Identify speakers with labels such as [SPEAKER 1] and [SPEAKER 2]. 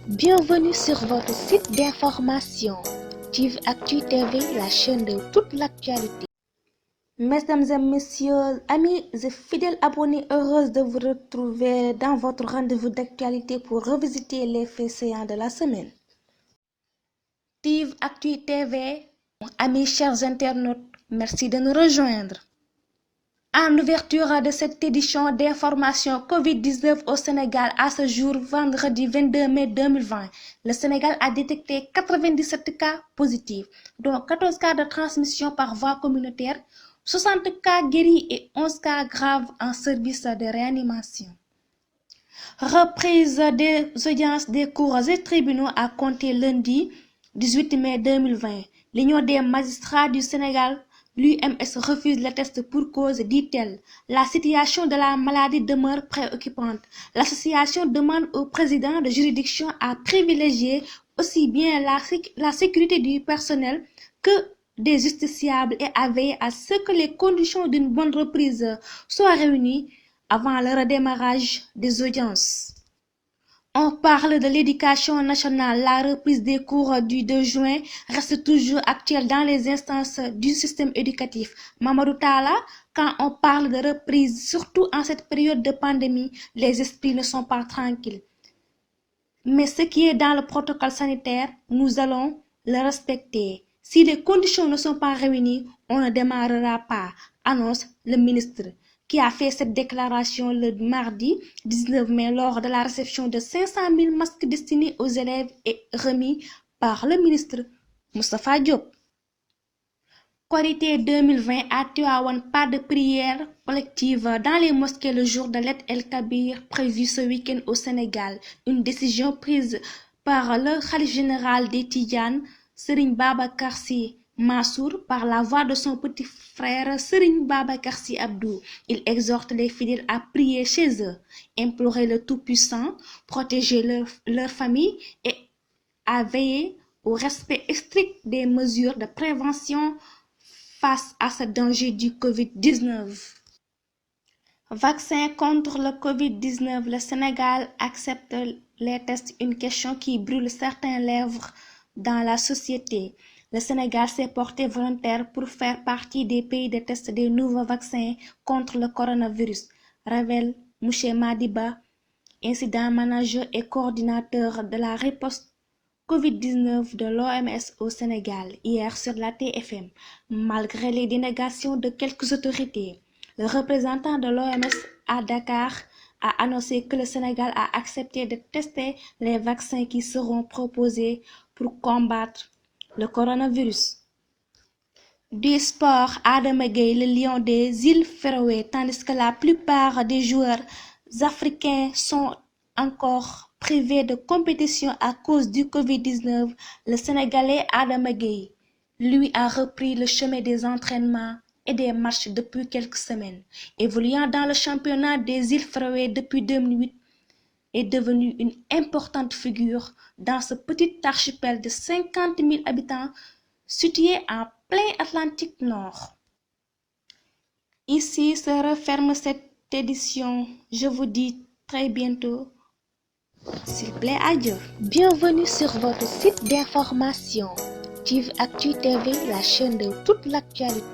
[SPEAKER 1] Bienvenue sur votre site d'information TIVactu TV, la chaîne de toute l'actualité. Mesdames et messieurs, amis et fidèles abonnés, heureuse de vous retrouver dans votre rendez-vous d'actualité pour revisiter les faits saillants de la semaine. TIVactu TV, amis chers internautes, merci de nous rejoindre. En ouverture de cette édition d'information Covid-19 au Sénégal, à ce jour, vendredi 22 mai 2020, le Sénégal a détecté 97 cas positifs, dont 14 cas de transmission par voie communautaire, 60 cas guéris et 11 cas graves en service de réanimation. Reprise des audiences des cours et tribunaux à compter lundi 18 mai 2020. L'Union des magistrats du Sénégal, l'UMS, refuse le test pour cause, dit-elle. La situation de la maladie demeure préoccupante. L'association demande au président de juridiction à privilégier aussi bien la sécurité du personnel que des justiciables et à veiller à ce que les conditions d'une bonne reprise soient réunies avant le redémarrage des audiences. On parle de l'éducation nationale. La reprise des cours du 2 juin reste toujours actuelle dans les instances du système éducatif. Mamadou Talla, quand on parle de reprise, surtout en cette période de pandémie, les esprits ne sont pas tranquilles. Mais ce qui est dans le protocole sanitaire, nous allons le respecter. Si les conditions ne sont pas réunies, on ne démarrera pas, annonce le ministre, qui a fait cette déclaration le mardi 19 mai lors de la réception de 500 000 masques destinés aux élèves et remis par le ministre Moustapha Diop. Korité 2020 à Tivaouane, pas de prière collective dans les mosquées le jour de l'Eid el-Kabir prévu ce week-end au Sénégal. Une décision prise par le khalife général des Tidjanes, Serigne Babacar Sy Mansour, par la voix de son petit frère Serigne Babacar Sy Abdou. Il exhorte les fidèles à prier chez eux, implorer le Tout-Puissant, protéger leur famille et à veiller au respect strict des mesures de prévention face à ce danger du Covid-19. Vaccin contre le Covid-19, le Sénégal accepte les tests, une question qui brûle certaines lèvres dans la société. Le Sénégal s'est porté volontaire pour faire partie des pays de test des nouveaux vaccins contre le coronavirus, révèle M. Madiba, incident manager et coordinateur de la riposte Covid-19 de l'OMS au Sénégal, hier sur la TFM. Malgré les dénégations de quelques autorités, le représentant de l'OMS à Dakar a annoncé que le Sénégal a accepté de tester les vaccins qui seront proposés pour combattre le coronavirus. Du sport, Adama Gueye, le lion des îles Féroé, tandis que la plupart des joueurs africains sont encore privés de compétition à cause du Covid-19, le Sénégalais Adama Gueye, lui, a repris le chemin des entraînements et des matchs depuis quelques semaines. Évoluant dans le championnat des îles Féroé depuis 2008, est devenu une importante figure dans ce petit archipel de 50 000 habitants situé en plein Atlantique Nord. Ici se referme cette édition. Je vous dis très bientôt. S'il plaît, adieu. Bienvenue sur votre site d'information TIVactu TV, la chaîne de toute l'actualité.